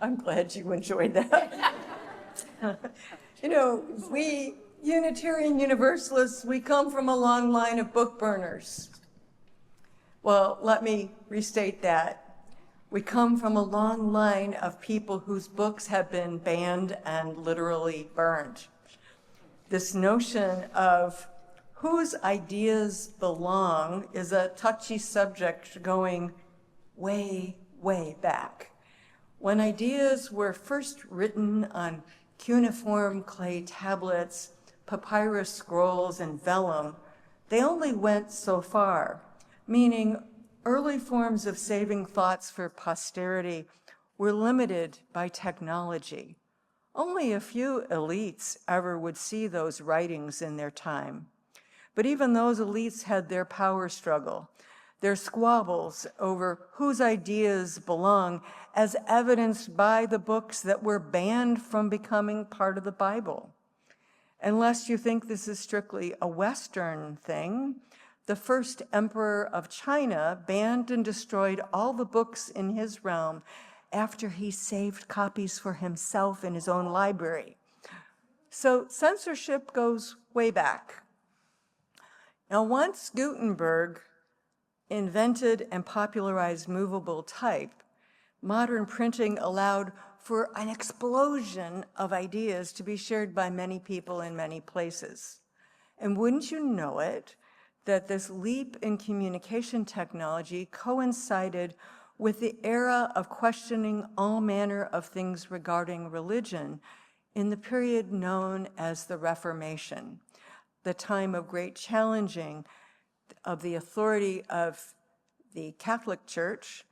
I'm glad you enjoyed that. You know, we Unitarian Universalists, we come from a long line of book burners. Well, let me restate that. We come from a long line of people whose books have been banned and literally burned. This notion of whose ideas belong is a touchy subject going way, way back. When ideas were first written on cuneiform clay tablets, papyrus scrolls, and vellum, they only went so far, meaning early forms of saving thoughts for posterity were limited by technology. Only a few elites ever would see those writings in their time. But even those elites had their power struggle, their squabbles over whose ideas belong, as evidenced by the books that were banned from becoming part of the Bible. Unless you think this is strictly a Western thing, the first emperor of China banned and destroyed all the books in his realm after he saved copies for himself in his own library. So censorship goes way back. Now, once Gutenberg invented and popularized movable type, modern printing allowed for an explosion of ideas to be shared by many people in many places. And wouldn't you know it, that this leap in communication technology coincided with the era of questioning all manner of things regarding religion in the period known as the Reformation, the time of great challenging of the authority of the Catholic Church,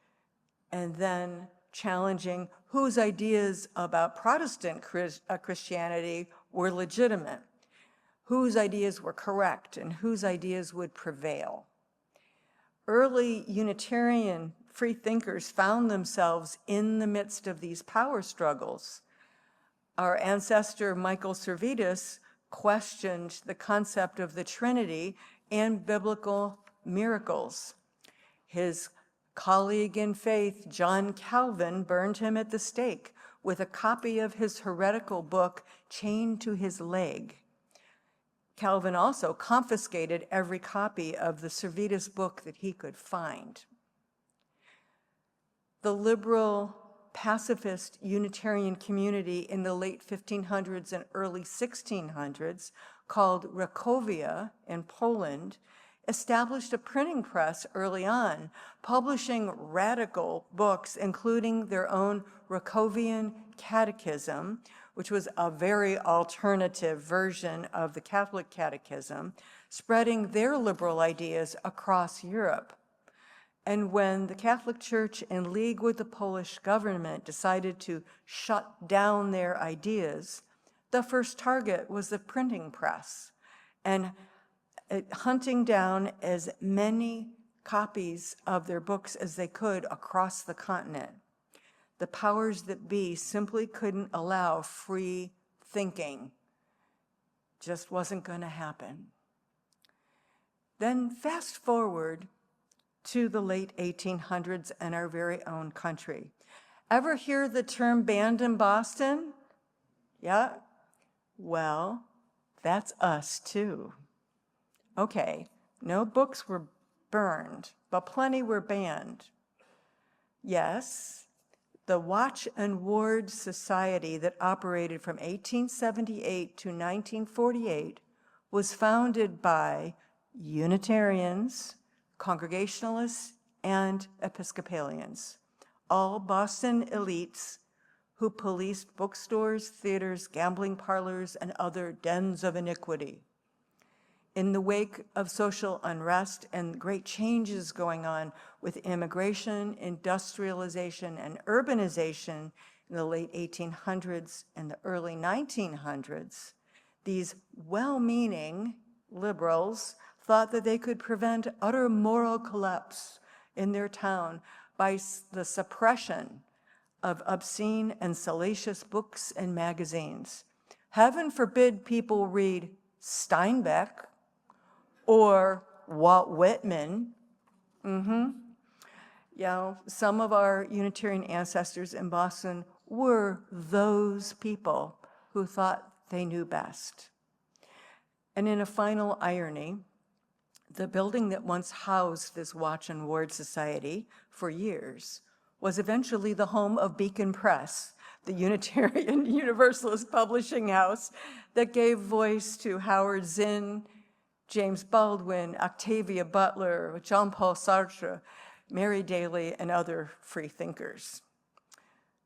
and then challenging whose ideas about Protestant Christianity were legitimate, whose ideas were correct, and whose ideas would prevail. Early Unitarian free thinkers found themselves in the midst of these power struggles. Our ancestor Michael Servetus questioned the concept of the Trinity and biblical miracles. His colleague in faith, John Calvin, burned him at the stake with a copy of his heretical book chained to his leg. Calvin also confiscated every copy of the Servetus book that he could find. The liberal pacifist Unitarian community in the late 1500s and early 1600s, called Rakowia in Poland, established a printing press early on, publishing radical books, including their own Rakowian Catechism, which was a very alternative version of the Catholic Catechism, spreading their liberal ideas across Europe. And when the Catholic Church, in league with the Polish government, decided to shut down their ideas, the first target was the printing press, and hunting down as many copies of their books as they could across the continent. The powers that be simply couldn't allow free thinking. Just wasn't going to happen. Then fast forward to the late 1800s and our very own country. Ever hear the term banned in Boston? Yeah? Well, that's us too. Okay, no books were burned, but plenty were banned. Yes, the Watch and Ward Society that operated from 1878 to 1948 was founded by Unitarians, Congregationalists, and Episcopalians, all Boston elites who policed bookstores, theaters, gambling parlors, and other dens of iniquity. In the wake of social unrest and great changes going on with immigration, industrialization, and urbanization in the late 1800s and the early 1900s, these well-meaning liberals thought that they could prevent utter moral collapse in their town by the suppression of obscene and salacious books and magazines. Heaven forbid people read Steinbeck or Walt Whitman. You know, some of our Unitarian ancestors in Boston were those people who thought they knew best. And in a final irony, the building that once housed this Watch and Ward Society for years was eventually the home of Beacon Press, the Unitarian Universalist publishing house that gave voice to Howard Zinn, James Baldwin, Octavia Butler, Jean-Paul Sartre, Mary Daly, and other free thinkers.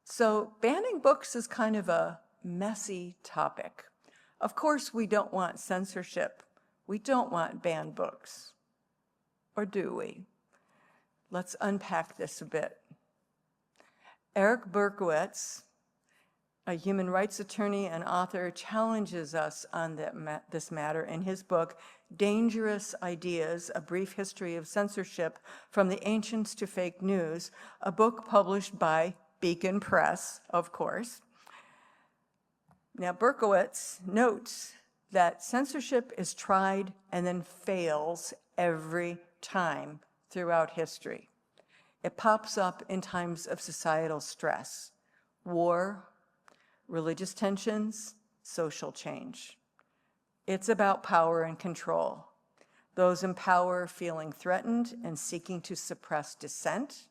So banning books is kind of a messy topic. Of course, we don't want censorship. We don't want banned books. Or do we? Let's unpack this a bit. Eric Berkowitz, a human rights attorney and author, challenges us on this matter in his book, Dangerous Ideas, A Brief History of Censorship from the Ancients to Fake News, a book published by Beacon Press, of course. Now, Berkowitz notes that censorship is tried and then fails every time throughout history. It pops up in times of societal stress, war, religious tensions, social change. It's about power and control. Those in power feeling threatened and seeking to suppress dissent,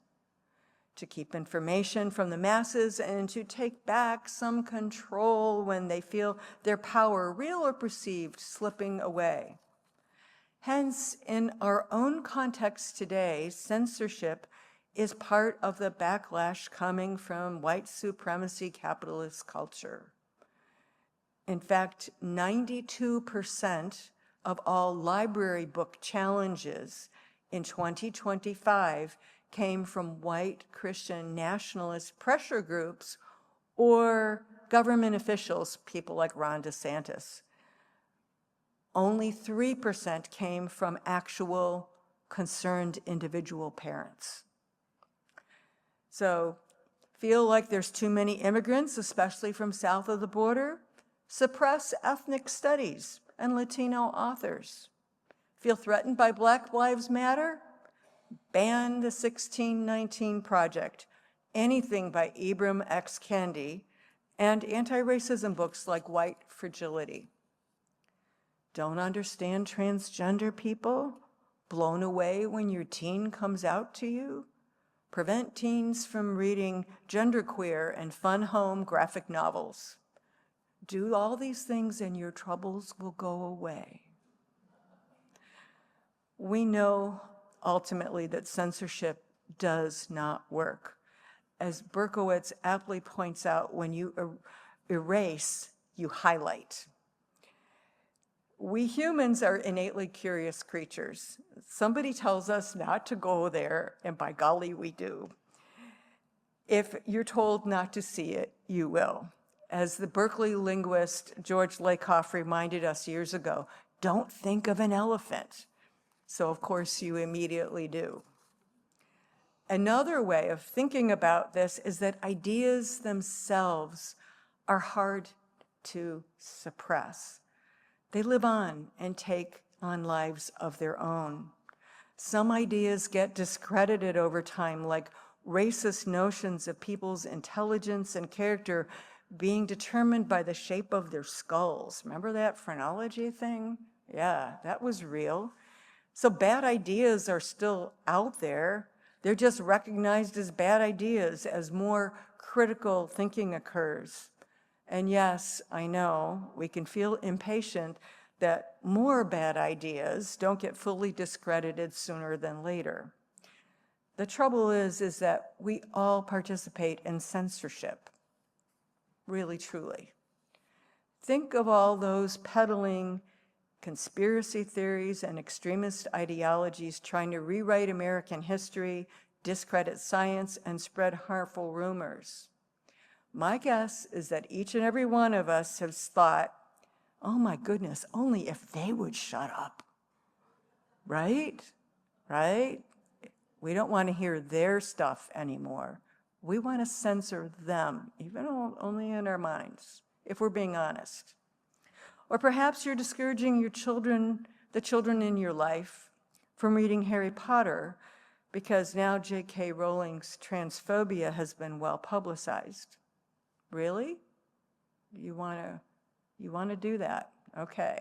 to keep information from the masses, and to take back some control when they feel their power, real or perceived, slipping away. Hence, in our own context today, censorship is part of the backlash coming from white supremacy capitalist culture. In fact, 92% of all library book challenges in 2025 came from white Christian nationalist pressure groups or government officials, people like Ron DeSantis. Only 3% came from actual concerned individual parents. So, feel like there's too many immigrants, especially from south of the border? Suppress ethnic studies and Latino authors. Feel threatened by Black Lives Matter? Ban the 1619 Project, anything by Ibram X. Kendi, and anti-racism books like White Fragility. Don't understand transgender people? Blown away when your teen comes out to you? Prevent teens from reading genderqueer and fun home graphic novels. Do all these things and your troubles will go away. We know ultimately that censorship does not work. As Berkowitz aptly points out, when you erase, you highlight. We humans are innately curious creatures. Somebody tells us not to go there, and by golly, we do. If you're told not to see it, you will. As the Berkeley linguist George Lakoff reminded us years ago, don't think of an elephant. So of course you immediately do. Another way of thinking about this is that ideas themselves are hard to suppress. They live on and take on lives of their own. Some ideas get discredited over time, like racist notions of people's intelligence and character being determined by the shape of their skulls. Remember that phrenology thing? Yeah, that was real. So bad ideas are still out there. They're just recognized as bad ideas as more critical thinking occurs. And yes, I know, we can feel impatient that more bad ideas don't get fully discredited sooner than later. The trouble is that we all participate in censorship, really, truly. Think of all those peddling conspiracy theories and extremist ideologies trying to rewrite American history, discredit science, and spread harmful rumors. My guess is that each and every one of us has thought, oh my goodness, only if they would shut up, right? Right? We don't want to hear their stuff anymore. We want to censor them, even only in our minds, if we're being honest. Or perhaps you're discouraging your children, the children in your life, from reading Harry Potter because now J.K. Rowling's transphobia has been well publicized. Really? You want to do that? Okay.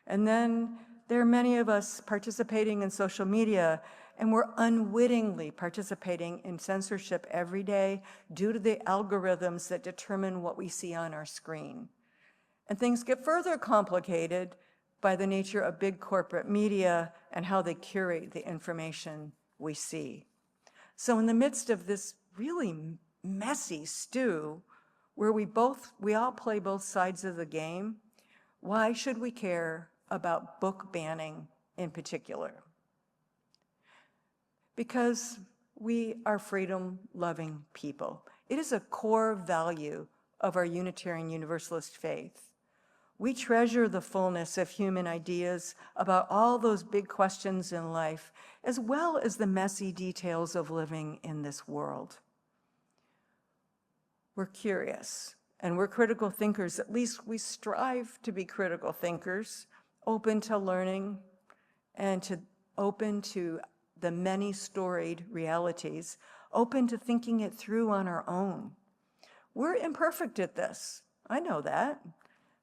And then there are many of us participating in social media, and we're unwittingly participating in censorship every day due to the algorithms that determine what we see on our screen. And things get further complicated by the nature of big corporate media and how they curate the information we see. So in the midst of this really messy stew, where we all play both sides of the game, why should we care about book banning in particular? Because we are freedom-loving people. It is a core value of our Unitarian Universalist faith. We treasure the fullness of human ideas about all those big questions in life, as well as the messy details of living in this world. We're curious, and we're critical thinkers. At least we strive to be critical thinkers, open to learning and open to the many storied realities, open to thinking it through on our own. We're imperfect at this. I know that.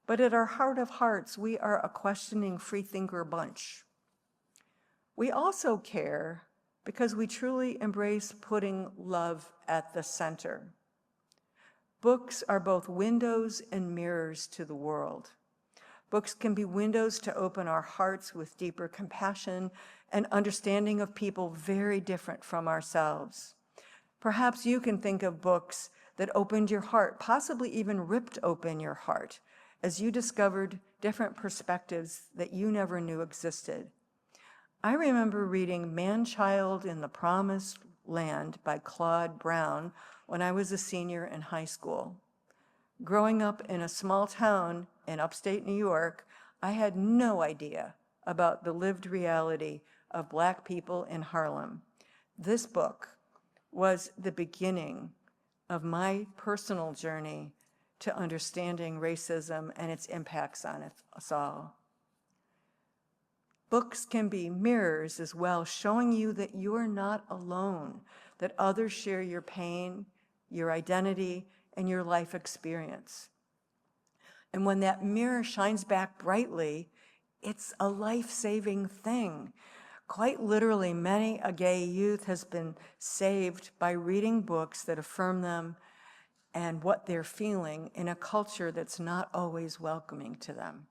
But at our heart of hearts, we are a questioning freethinker bunch. We also care because we truly embrace putting love at the center. Books are both windows and mirrors to the world. Books can be windows to open our hearts with deeper compassion and understanding of people very different from ourselves. Perhaps you can think of books that opened your heart, possibly even ripped open your heart, as you discovered different perspectives that you never knew existed. I remember reading Man-Child in the Promised Land by Claude Brown when I was a senior in high school. Growing up in a small town in upstate New York, I had no idea about the lived reality of Black people in Harlem. This book was the beginning of my personal journey to understanding racism and its impacts on us all. Books can be mirrors as well, showing you that you're not alone, that others share your pain, your identity, and your life experience. And when that mirror shines back brightly, it's a life-saving thing. Quite literally, many a gay youth has been saved by reading books that affirm them and what they're feeling in a culture that's not always welcoming to them.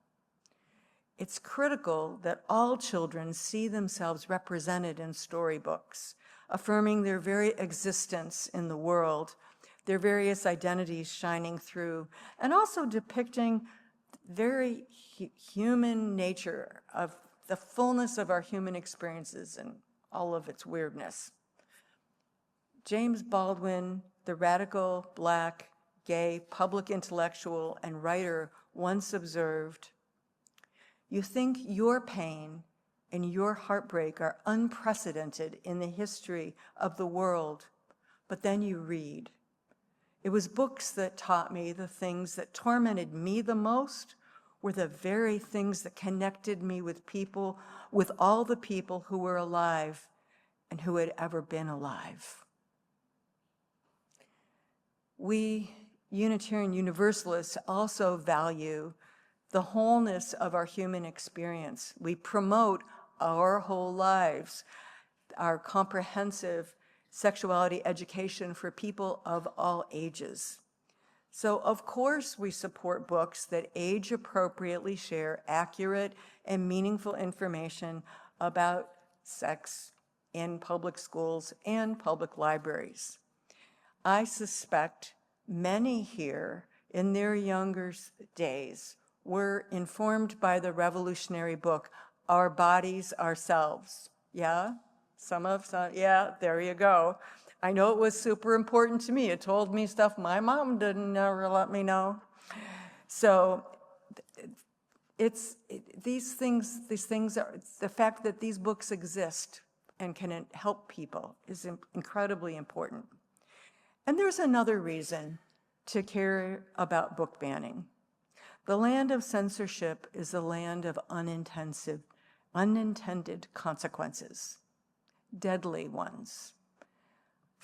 It's critical that all children see themselves represented in storybooks, affirming their very existence in the world, their various identities shining through, and also depicting very human nature of the fullness of our human experiences and all of its weirdness. James Baldwin, the radical, Black, gay, public intellectual, and writer, once observed, "You think your pain and your heartbreak are unprecedented in the history of the world, but then you read. It was books that taught me the things that tormented me the most were the very things that connected me with people, with all the people who were alive and who had ever been alive." We Unitarian Universalists also value the wholeness of our human experience. We promote our whole lives, our comprehensive sexuality education for people of all ages. So of course we support books that age appropriately share accurate and meaningful information about sex in public schools and public libraries. I suspect many here in their younger days were informed by the revolutionary book, Our Bodies, Ourselves. Yeah? Yeah, there you go. I know it was super important to me. It told me stuff my mom didn't ever let me know. So these things are, the fact that these books exist and can help people is incredibly important. And there's another reason to care about book banning. The land of censorship is a land of unintended consequences, deadly ones.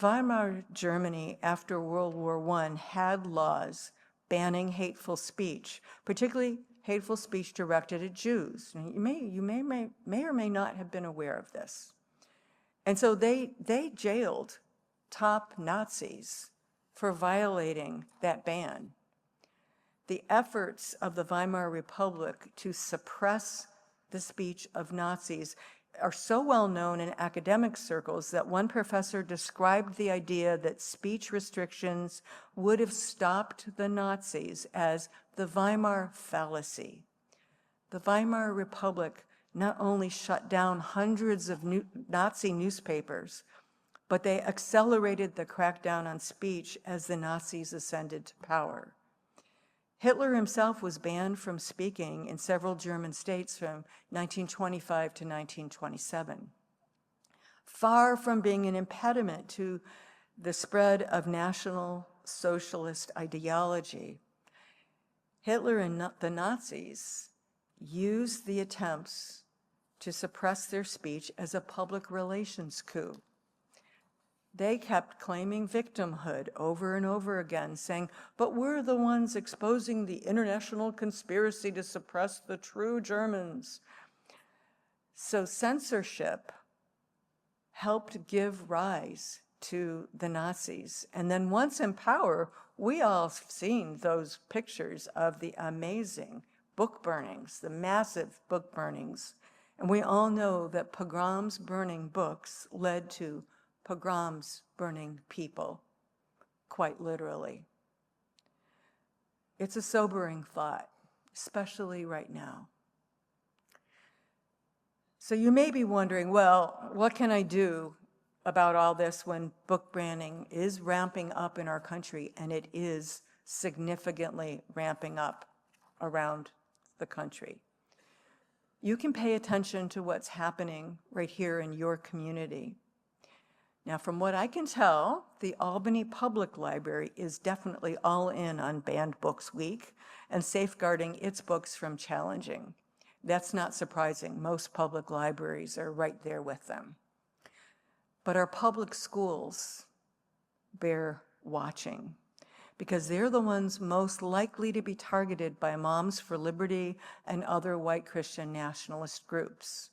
Weimar Germany after World War I had laws banning hateful speech, particularly hateful speech directed at Jews. You may or may not have been aware of this. And so they jailed top Nazis for violating that ban. The efforts of the Weimar Republic to suppress the speech of Nazis are so well known in academic circles that one professor described the idea that speech restrictions would have stopped the Nazis as the Weimar fallacy. The Weimar Republic not only shut down hundreds of Nazi newspapers, but they accelerated the crackdown on speech as the Nazis ascended to power. Hitler himself was banned from speaking in several German states from 1925 to 1927. Far from being an impediment to the spread of National Socialist ideology, Hitler and the Nazis used the attempts to suppress their speech as a public relations coup. They kept claiming victimhood over and over again, saying, but we're the ones exposing the international conspiracy to suppress the true Germans. So censorship helped give rise to the Nazis. And then once in power, we all have seen those pictures of the amazing book burnings, the massive book burnings. And we all know that pogroms burning books led to pogroms burning people, quite literally. It's a sobering thought, especially right now. So you may be wondering, well, what can I do about all this when book banning is ramping up in our country, and it is significantly ramping up around the country? You can pay attention to what's happening right here in your community. Now, from what I can tell, the Albany Public Library is definitely all in on Banned Books Week and safeguarding its books from challenging. That's not surprising. Most public libraries are right there with them. But our public schools bear watching because they're the ones most likely to be targeted by Moms for Liberty and other white Christian nationalist groups.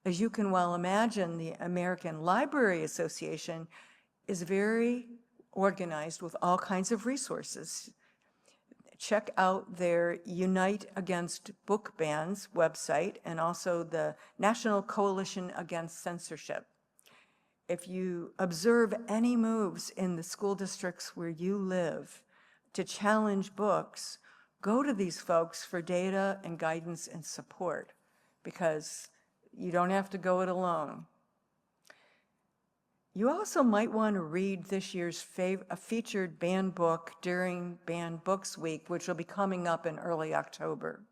As you can well imagine, the American Library Association is very organized with all kinds of resources. Check out their Unite Against Book Bans website and also the National Coalition Against Censorship. If you observe any moves in the school districts where you live to challenge books, go to these folks for data and guidance and support, because you don't have to go it alone. You also might want to read this year's featured banned book during Banned Books Week, which will be coming up in early October.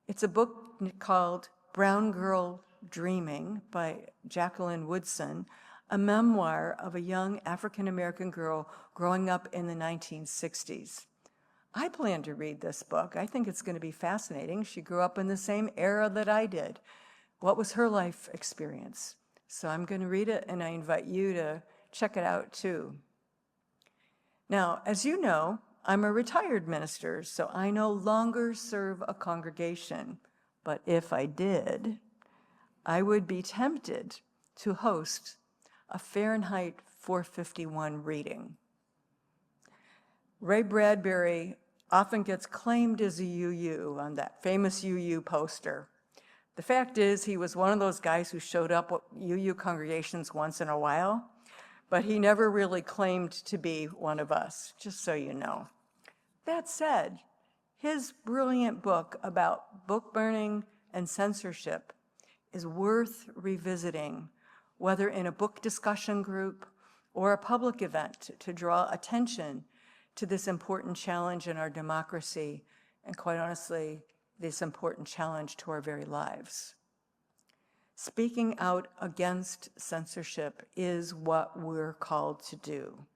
It's a book called Brown Girl Dreaming by Jacqueline Woodson, a memoir of a young African-American girl growing up in the 1960s. I plan to read this book. I think it's going to be fascinating. She grew up in the same era that I did. What was her life experience? So I'm going to read it, and I invite you to check it out too. Now, as you know, I'm a retired minister, so I no longer serve a congregation. But if I did, I would be tempted to host a Fahrenheit 451 reading. Ray Bradbury often gets claimed as a UU on that famous UU poster. The fact is, he was one of those guys who showed up at UU congregations once in a while, but he never really claimed to be one of us, just so you know. That said, his brilliant book about book burning and censorship is worth revisiting, whether in a book discussion group or a public event, to draw attention to this important challenge in our democracy, and quite honestly, this important challenge to our very lives. Speaking out against censorship is what we're called to do,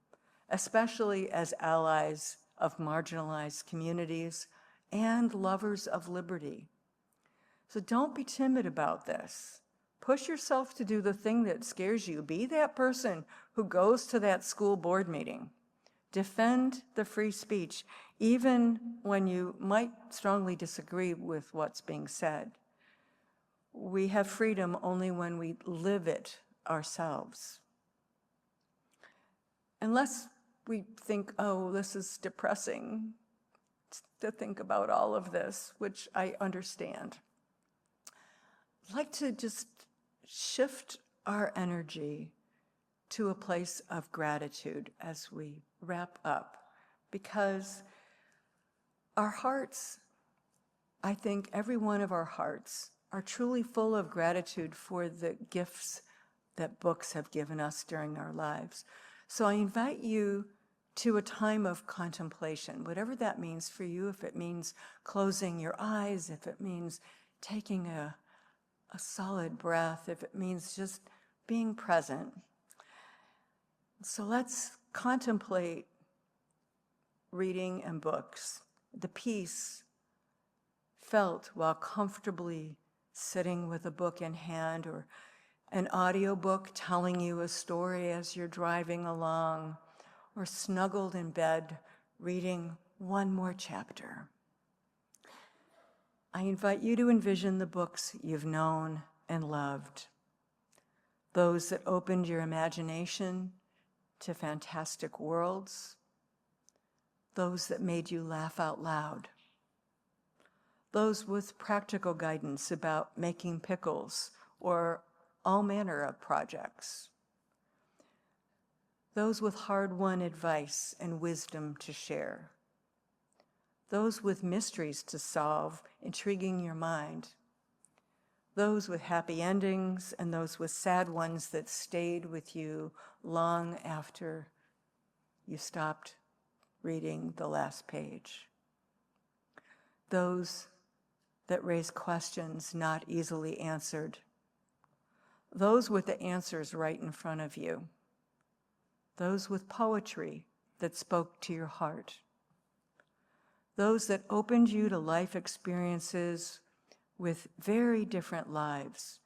especially as allies of marginalized communities and lovers of liberty. So don't be timid about this. Push yourself to do the thing that scares you. Be that person who goes to that school board meeting. Defend the free speech, even when you might strongly disagree with what's being said. We have freedom only when we live it ourselves. Unless we think, oh, this is depressing to think about all of this, which I understand. I'd like to just shift our energy to a place of gratitude as we wrap up, because our hearts, I think every one of our hearts, are truly full of gratitude for the gifts that books have given us during our lives. So I invite you to a time of contemplation, whatever that means for you, if it means closing your eyes, if it means taking a solid breath, if it means just being present. So let's contemplate reading and books, the peace felt while comfortably sitting with a book in hand, or an audiobook telling you a story as you're driving along, or snuggled in bed reading one more chapter. I invite you to envision the books you've known and loved, those that opened your imagination to fantastic worlds, those that made you laugh out loud, those with practical guidance about making pickles or all manner of projects, those with hard-won advice and wisdom to share, those with mysteries to solve, intriguing your mind, those with happy endings and those with sad ones that stayed with you long after you stopped reading the last page, those that raise questions not easily answered, those with the answers right in front of you, those with poetry that spoke to your heart, those that opened you to life experiences with very different lives,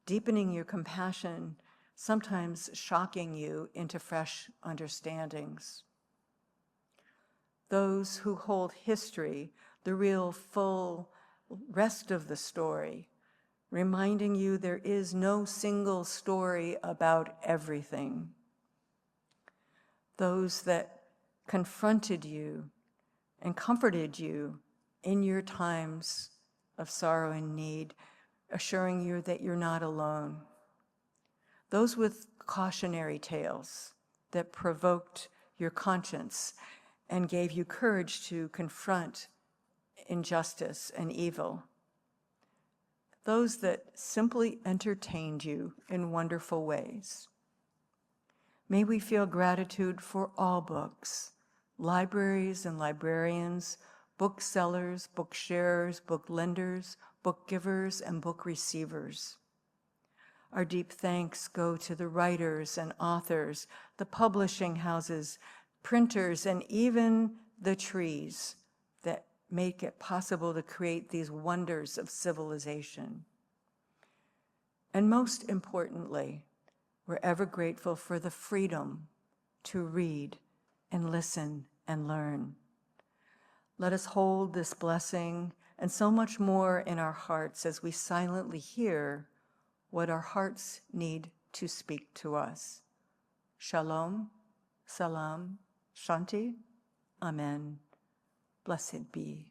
deepening your compassion, sometimes shocking you into fresh understandings. Those who hold history, the real full rest of the story, reminding you there is no single story about everything. Those that confronted you and comforted you in your times of sorrow and need, assuring you that you're not alone. Those with cautionary tales that provoked your conscience and gave you courage to confront injustice and evil. Those that simply entertained you in wonderful ways. May we feel gratitude for all books, libraries and librarians, booksellers, book sharers, book lenders, book givers, and book receivers. Our deep thanks go to the writers and authors, the publishing houses, printers, and even the trees that make it possible to create these wonders of civilization. And most importantly, we're ever grateful for the freedom to read and listen and learn. Let us hold this blessing and so much more in our hearts as we silently hear what our hearts need to speak to us. Shalom, salam, shanti, amen. Blessed be.